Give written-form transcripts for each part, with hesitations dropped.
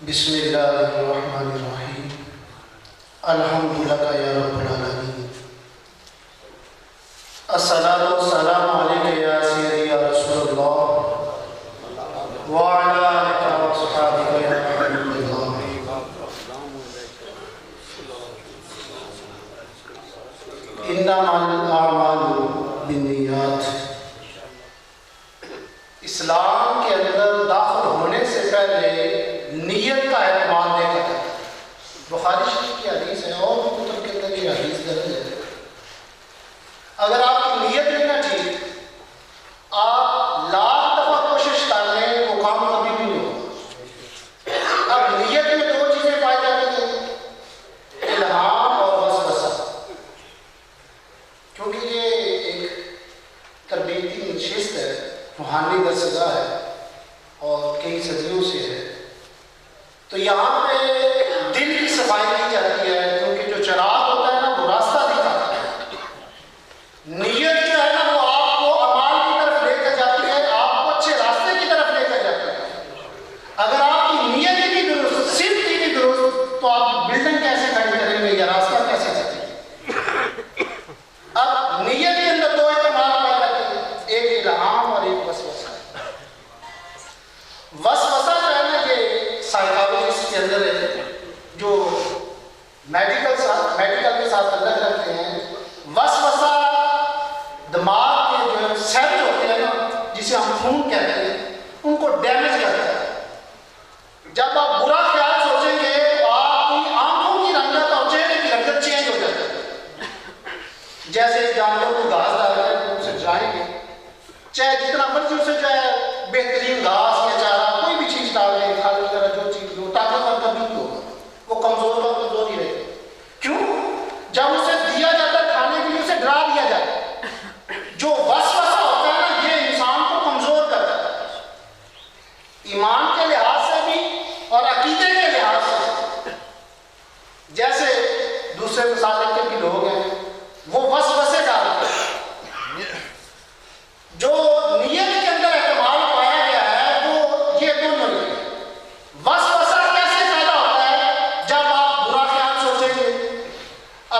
بسم اللہ الرحمن الرحیم الحمدللہ یا رب العالمین الصلاۃ والسلام علیک یا سیدی یا رسول اللہ وعلی آلک واصحابک یا حبیب اللہ۔ انما الاعمال بالنیات، اسلام کے اندر داخل ہونے سے پہلے نیت کا اعتماد دیکھا جاتا ہے۔ بخاری شریف کی حدیث ہے اور بھی کتب کے اندر یہ حدیث درج ہے، اگر آپ کی نیت نہیں نہ ٹھیک، آپ لاکھ دفعہ کوشش کر لیں وہ کام کبھی بھی نہیں ہوگا۔ اب نیت میں دو چیزیں پائی جاتی ہیں، الہام اور وسوسہ، کیونکہ یہ ایک تربیتی نشست ہے، روحانی درسگاہ ہے اور کئی صدیوں سے ہے، تو یہاں پہ دل کی صفائی کی جاتی ہے، کیونکہ جو چراغ ہوتا ہے نا وہ راستہ دکھاتا ہے، نیت جو ہے نا وہ آپ کو اعمال کی طرف لے کر جاتی ہے، آپ کو اچھے راستے کی طرف لے کر جاتی ہے۔ اگر آپ کی نیت ہی نہیں درست، صرف ہی نہیں درست، تو آپ بلڈنگ کیسے کھڑی کریں گے یا راستہ کیسے چلیں گے؟ اب نیت کے اندر دو اعتماد پائے جاتے ہیں، ایک الہام اور ایک وسوسہ۔ وسوسہ جو ہے نا یہ سائیکالوجسٹ کے اندر ہے، جو میڈیکل کے ساتھ تعلق رکھتے ہیں۔ وسوسہ دماغ کے جو سیل ہوتے ہیں نا، جسے ہم خون کہتے ہیں، ان کو ڈیمیج کرتا ہے۔ جب آپ برا خیال سوچیں گے تو آپ کی آنکھوں کی رنگت اور چہرے کی رنگت چینج ہو جاتی ہے۔ جیسے جانوروں کو گھاس ڈال کر ان سے جائیں گے، چاہے جتنا مرضی اسے چاہے بہترین گھاس یا چارہ کوئی بھی چیز ڈال دیں، کھال وغیرہ جو چیز ہو، طاقتور کبھی نہیں ہوگا، وہ کمزور اور کمزور ہی رہے گا۔ کیوں؟ جب اسے دیا جاتا ہے کھانے کے لیے، اسے ڈرا دیا جاتا ہے۔ جو وسوسہ ہوتا ہے نا یہ انسان کو کمزور کرتا ہے، ایمان کے لحاظ سے بھی اور عقیدے کے لحاظ سے۔ جیسے دوسرے مسالے کے بھی لوگ ہیں، وہ وسوسے ڈالتے ہیں۔ جو نیت کے اندر اعتماد پایا گیا ہے وہ یہ دونوں ہیں۔ وسوسہ کیسے پیدا ہوتا ہے؟ جب آپ برا خیال سوچیں گے،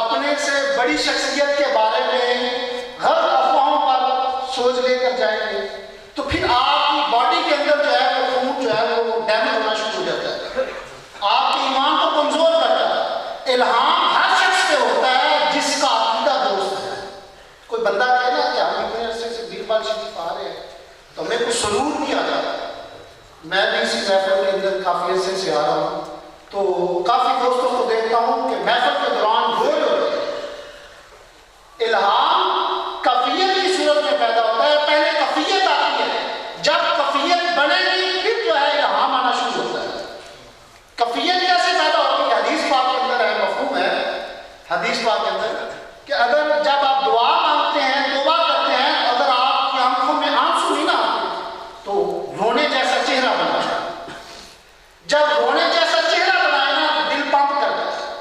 اپنے سے بڑی شخصیت کے بارے میں غلط افواہوں پر سوچ لے کر جائیں گے، تو پھر آپ کی باڈی کے اندر جو ہے وہ خون جو ہے وہ ڈیمیج ہونا شروع ہو جاتا ہے، آپ کے ایمان کو کمزور کرتا ہے۔ الہام ہر شخص پہ ہوتا ہے جس کا عقیدہ درست ہے۔ کوئی بندہ کہے نا کہ ہم اتنے عرصے سے بیربال شریف آ رہے ہیں تو ہمیں کچھ سرور نہیں آتا۔ میں بھی اسی محفل کے اندر کافی عرصے سے آ رہا ہوں، تو کافی دوستوں کو دیکھتا ہوں کہ محفل کے دوران گول ہوتے ہیں۔ الہام کفیت کی صورت میں پیدا ہوتا ہے، پہلے کفیت آتی ہے، جب کفیت بنے گی پھر جو ہے الہام آنا شروع ہوتا ہے۔ کفیت کیسے پیدا ہوتی ہے؟ حدیث پاک کے اندر ہے، مفہوم ہے حدیث پاک کے اندر کہ اگر جب آپ دعا مانگتے ہیں، توبہ کرتے ہیں، اگر آپ کی آنکھوں میں آنسو نہیں نہ آتے تو رونے جیسا چہرہ بنائے۔ جب رونے جیسا چہرہ بنائے نا تو دل پمپ کرتا ہے،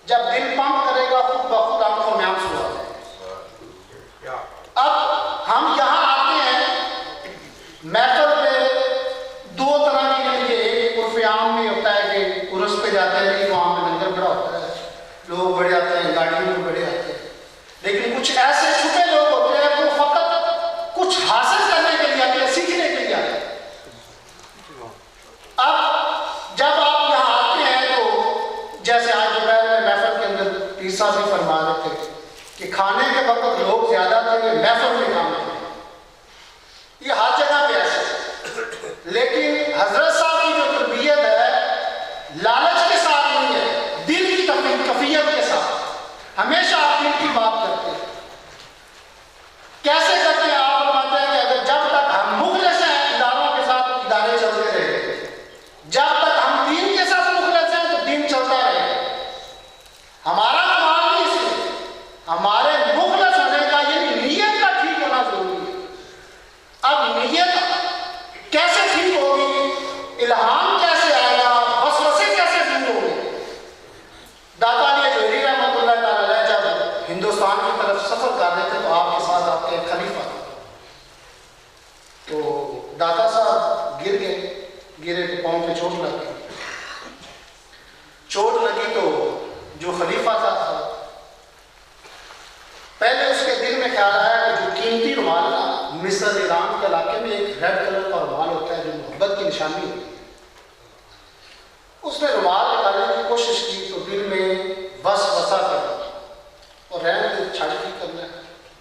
جب دل پمپ کرے گا خود بخود آنکھوں میں آنسو آ جائے گا۔ اب ہم یہاں آتے ہیں محفل پہ، دو طرح کے لیے، ایک عرف عام میں ہوتا ہے کہ عرس پہ جاتے ہیں، وہاں پہ لنگر بڑا ہوتا ہے، لوگ بڑے آتے ہیں، گاڑیوں میں بڑے آتے ہیں، لیکن کچھ ایسے چھپے لوگ ہوتے ہیں جو فقط کچھ حاصل کرنے کے لیے آتے ہیں، سیکھنے کے لیے آتے ہیں۔ اب جب آپ یہاں آتے ہیں تو جیسے آج دوپہر میں محفل کے اندر پیر صاحب بھی فرما رہے تھے کہ کھانے کے وقت لوگ زیادہ تھے، محفل میں کام کرتے ہیں، یہ ہر جگہ پہ ایسا ہے۔ لیکن حضرت صاحب کی جو تربیت ہے لالچ کے ساتھ نہیں ہے، دل کی کفیت کے ساتھ، ہمیشہ آپ دل کی بات کرتے ہیں۔ کیسے کرتے ہیں؟ آپ فرماتے ہیں کہ اگر جب تک ہم مخلص ہیں اداروں کے ساتھ ادارے چلتے رہے، جب تک ہم دین کے ساتھ مخلص ہیں تو دین چلتا رہے۔ ہمارا کمال نہیں اس میں، ہمارے مخلص ہونے کا یعنی نیت کا ٹھیک ہونا ضروری ہے۔ اب نیت کیسے ٹھیک ہوگی؟ گرے تو پاؤں پہ چوٹ لگ گئی. چوٹ لگی تو جو خلیفہ تھا پہلے اس کے دل میں خیال آیا کہ جو قیمتی رومال نا مصر ایران کے علاقے میں ایک ریڈ کلر کا رومال ہوتا ہے جو محبت کی نشانی ہوتی ہے. اس نے رومال نکالنے کی کوشش کی تو دل میں وسوسہ کر اور رہنے دے چھڑ کی کرنا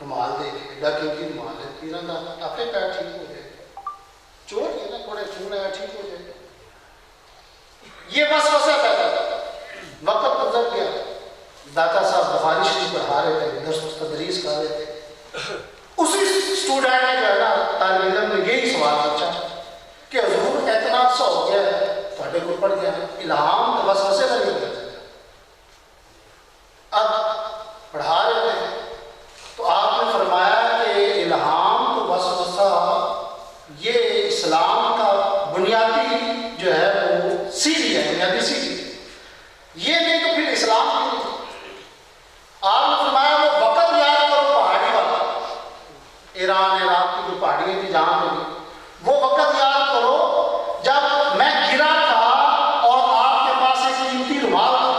رومال دے کے ایڈا قیمتی رومال ہے پیران کا ٹاپے پیر ٹھیک ہو جائے چوٹ یہ نا تھوڑے خون آیا ٹھیک ہو جائے. یہ وسوسہ پیدا وقت گزر گیا. داتا صاحب بخاری شریف پڑھا رہے تھے درس و تدریس کر رہے تھے. اسی اسٹوڈنٹ نے جو ہے نا طالب علم نے یہی سوال پوچھا کہ حضور اتنا عرصہ ہو گیا ہے تھوڑے کو پڑھ گیا الہام تو وسوسے کا نہیں ہوتا. اب پڑھا رہے تھے تو آپ نے فرمایا کہ الہام تو وسوسہ یہ اسلام کا بنیادی جو ہے وہ سیڑھی ہے, بنیادی سیڑھی. یہ نہیں تو پھر اسلام نہیں. آپ نے فرمایا وہ وقت یاد کرو پہاڑی والا, ایران عراق کی جو پہاڑی تھی جہاں پہ وہ وقت یاد کرو جب میں گرا تھا اور آپ کے پاس ایک قیمتی رومال تھا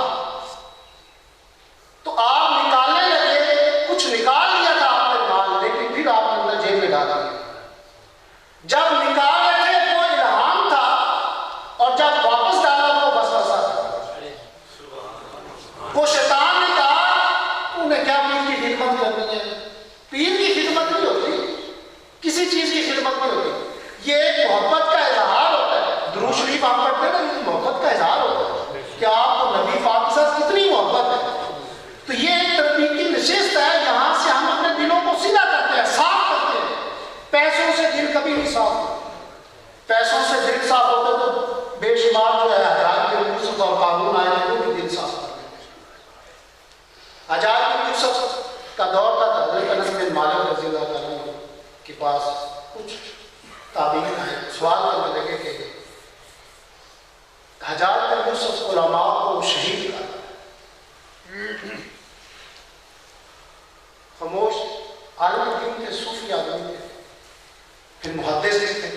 تو آپ نکالنے لگے, کچھ نکال لیا تھا آپ نے رومال لیکن پھر آپ نے اندر جیب میں ڈال دیا. جب نکال رہے تھے وہ الہام تھا اور جب واپس ڈالا وہ وسوسہ تھا. وہ شیطان نے کہا انہیں کیا پیر کی خدمت کرنی ہے. پیر کی خدمت نہیں ہوتی, کسی چیز کی خدمت نہیں ہوتی. یہ ایک محبت کا اظہار ہوتا ہے. درود شریف آپ پڑھتے ہیں نا, یہ محبت کا اظہار ہوتا ہے کہ آپ کو نبی پاک کے ساتھ کتنی محبت ہے. تو یہ ایک تربیتی نشست ہے, یہاں سے ہم اپنے دلوں کو سیدھا کرتے ہیں, صاف کرتے ہیں. پیسوں سے دل کبھی نہیں صاف ہوتا. پیسوں سے دل صاف ہوتا تو بے شمار جو ہے حجاج بن یوسف اور قارون آئے ہیں وہ بھی دل صاف کر دیتے. حجاج بن یوسف کا دور تھا, حضرت انس بن مالک رضی اللہ عنہ کے پاس کچھ تابعین آئے, سوال کرنے لگے کہ حجاج بن یوسف علماء کو شہید کر. خاموش عالم دین کے صوفی آدمی تھے, پھر محدث تھے.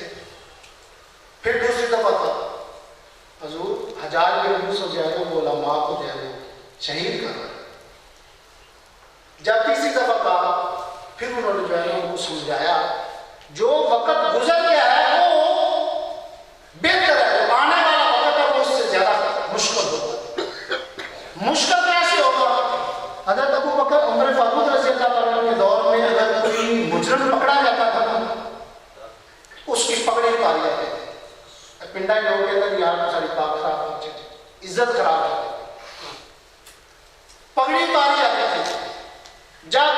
پھر دوسری دفعہ تھا حضور حجاج بن یوسف جو ہے وہ علماء کو جو ہے شہید کر رہے. جب تیسری دفعہ کہا پھر انہوں نے جو ہے ان کو سمجھایا جو وقت گزر گیا ہے وہ بہتر ہے, جو آنے والا وقت ہے وہ اس سے زیادہ مشکل ہوگا. مشکل کیسے ہوگا؟ حضرت ابو بکر عمر فاروق رضی اللہ عنہ کے دور میں اگر کوئی مجرم پکڑا جاتا تھا نا اس کی پگڑی اتاری جاتے تھے. پنڈا کے لوگ کہتے ہیں یار ساری پاک خراب پہنچے تھے, عزت خراب کرتے تھے, پگڑی اتاری جاتے تھے. جب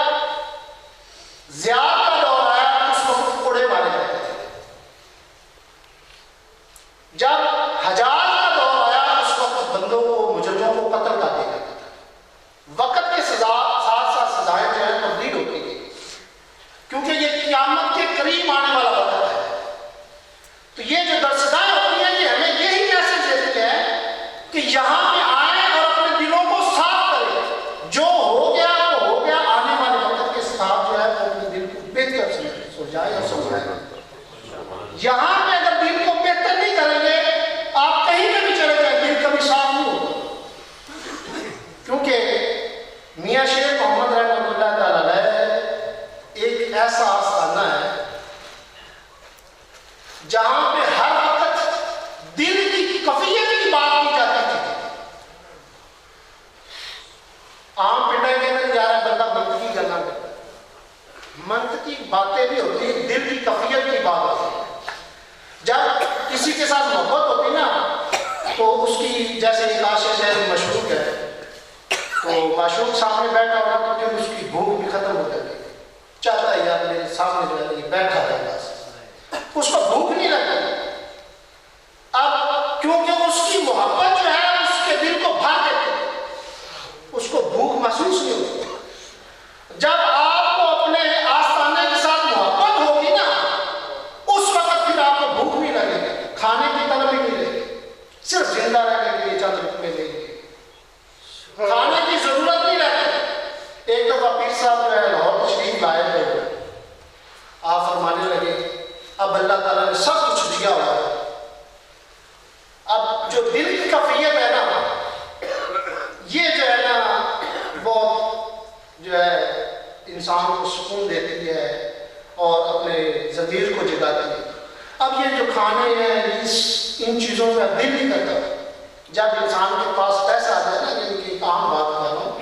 زیاد کا دور آیا اس وقت کوڑے مارے جاتے تھے. جب حجاج کا دور آیا اس وقت بندوں کو مجرموں کو قتل کر دیا جاتا تھا. وقت کے ساتھ ساتھ سزائیں جو ہے تبدیل ہوتی گئی کیونکہ یہ قیامت کے قریب آنے والا وقت ہے. تو یہ جو درسگاہیں ہوتی ہیں یہ ہمیں یہی میسج دیتی ہے کہ یہاں پہ آئیں اور اپنے دلوں کو صاف کریں. جو ہو گیا وہ ہو گیا, آنے والے وقت کے ساتھ جو ہے وہ اپنے دل کو بہتر سے سوچائے اور سمجھائے. یہاں پہ اگر دل کو بہتر نہیں کریں گے آپ کہیں پہ بھی چلے جائیں دل کبھی صاف نہیں ہوگا. کیونکہ میاں شیر محمد رحمۃ اللہ تعالی علیہ ایک ایسا آستانہ ہے جہاں پہ ہر وقت دل کی کیفیت کی بات کی جاتی تھی. عام پنڈا کے اندر یار بندہ منطقی گلا کرتا ہے, منطقی باتیں بھی ہوتی ہیں, دل کی کیفیت کی بات ہوتی ہے. جب کسی کے ساتھ محبت ہوتی نا تو اس کی جیسے ایک عاشق ہے مشروق ہے تو معشوق سامنے بیٹھا ہوگا تو پھر اس کی بھوک بھی ختم ہو جاتی ہے. چاہتا ہے یار میرے سامنے جو ہے یہ بیٹھا رہے بس, اس کو بھوک نہیں لگتی. اب کیونکہ اس کی محبت جو ہے اس کے دل کو بھر دیتی ہے, اس کو بھوک محسوس نہیں ہوتی. جب آپ کو اپنے آستانے کے ساتھ محبت ہوگی نا اس وقت پھر آپ کو بھوک نہیں لگے گی, کھانے کی طلب ہی نہیں لگے گی, صرف زندہ رہنے کے لیے چند روپے لیں گے, کھانے کی ضرورت نہیں رہتی. ایک دفعہ پیر صاحب جو ہے لاہور تشریف لائے تھے, آپ فرمانے لگے اب اللہ تعالیٰ نے سب کچھ دیا ہوا ہے, انسان کو سکون دیتی ہے اور اپنے ضمیر کو جگاتی ہے۔ اب یہ جو کھانے ہیں ان چیزوں کا دل نہیں کرتا۔ جب انسان کے پاس پیسہ آ جائے نا، یعنی کہ ایک عام بات کر رہا ہوں،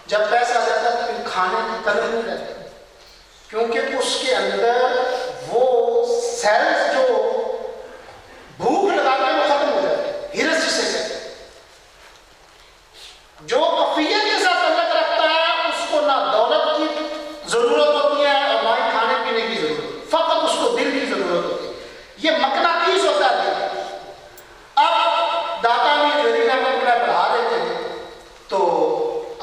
جب پیسہ آ جاتا ہے تو پھر کھانے کی طرف نہیں رہتی، کیونکہ اس کے اندر وہ سیلز جو بھوک لگاتے ہیں وہ ختم ہو جاتے ہیں، ہرس جسے کہتے ہیں۔ جو کفیت کے ساتھ تعلق رکھتا ہے اس کو نہ دولت کی ضرورت ہوتی ہے اور نہ ہی کھانے پینے کی ضرورت، فقط اس کو دل کی ضرورت ہوتی ہے۔ یہ مقناطیس ہوتا ہے دل۔ اب داتا میں جوہری رحمۃ اللہ پڑھا رہے تھے تو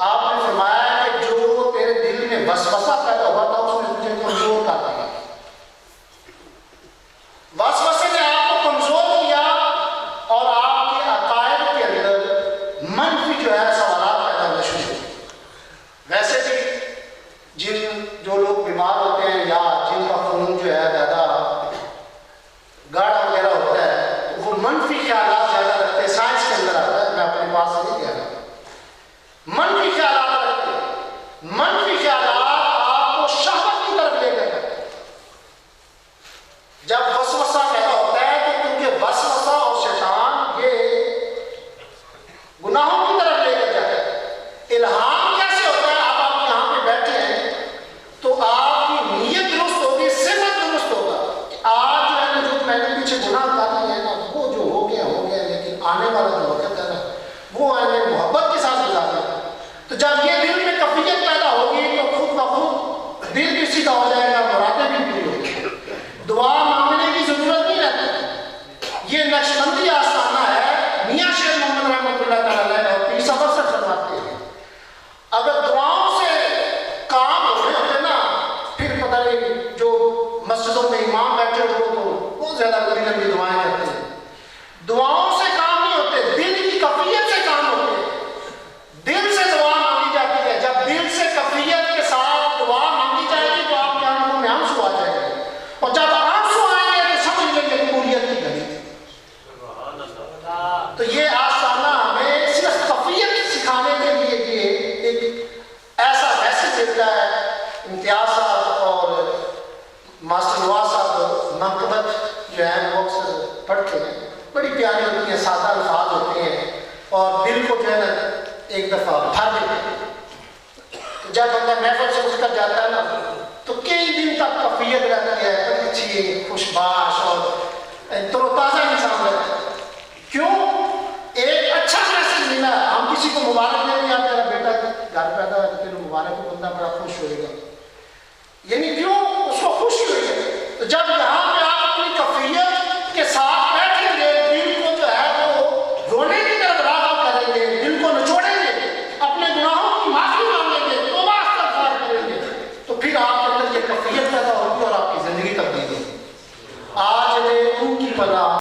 آپ نے فرمایا کہ جو تیرے دل میں وسوسہ پیدا ہوا تھا اس نے تجھے کمزور کر دیا۔ وسوسے نے آپ کو کمزور کیا اور آپ کے عقائد کے اندر منفی جو ہے سوالات پیدا ہونا شروع ہوئے۔ ویسے بھی جو لوگ بیمار ہوتے ہیں یا جن کا خون جو ہے زیادہ گاڑھا وغیرہ ہوتا ہے وہ منفی خیالات زیادہ رکھتے ہیں، سائنس کے اندر آتا ہے، میں اپنے پاس سے نہیں کہہ رہا۔ منفی خیالات رکھتے ہیں، منفی خیالات آپ کو شہوت کی طرف لے کر جاتے ہیں۔ جب وسوسہ پیدا ہوتا ہے تو کیونکہ وسوسہ اور شیطان یہ گناہوں کی طرف لے کر جاتا ہے۔ الہام کیسے ہوتا ہے؟ اب آپ یہاں پہ بیٹھے ہیں تو آپ کی نیت درست ہوگی، صفت درست ہوگا۔ آج جو میں نے پیچھے گناہ کرنا ہے نا، وہ جو ہو گیا لیکن آنے والا جو وقت ہے نا وہ میں نے محبت کے ساتھ گزارنا ہے۔ تو جب یہ دل میں کفیت پیدا ہوگی تو خود بخود دل بھی سیدھا ہو جائے گا، مرادیں بھی پوری ہوگی، دعا مانگنے کی ضرورت نہیں رہتی۔ یہ نقشبندی آستانہ ہے، میاں شیخ محمد رحمۃ اللہ تعالیٰ اور پیر صاحب سے فرماتے ہیں اگر دعاؤں سے کام ہو رہے ہوتے نا، پھر پتہ نہیں جو مسجدوں میں امام بیٹھے ہوئے تو بہت زیادہ لمبی لمبی دعائیں کرتے ہیں۔ دعاؤں سے کام نہیں ہوتے، دل کی کفیت سے کام ہوتے ہیں۔ دل سے دعا مانگی جاتی ہے۔ جب دل سے کفیت کے ساتھ دعا مانگی جائے گی تو آپ کے آنکھوں میں آنسو آ جائے گا، اور جب آنسو آئیں گے تو سمجھ لیں گے قبولیت کی گھڑی تھی۔ تو یہ آستانہ ہمیں صرف کفیت سکھانے کے لیے یہ ایک ایسا میسج دیتا ہے۔ امتیاز صاحب اور ماسٹر نواز صاحب منقبت جو ہے وہ اکثر پڑھتے ہیں، بڑی پیاری ہوتی ہیں، سادہ الفاظ ہوتے ہیں اور دل کو جو ہے نا ایک دفعہ بھر دیتے ہیں۔ جب بندہ محفل سے اٹھ کر جاتا ہے نا تو کئی دن تک کفیت رہتی ہے، بڑی اچھی خوشباش اور تر و تازہ انسان رہتا ہے۔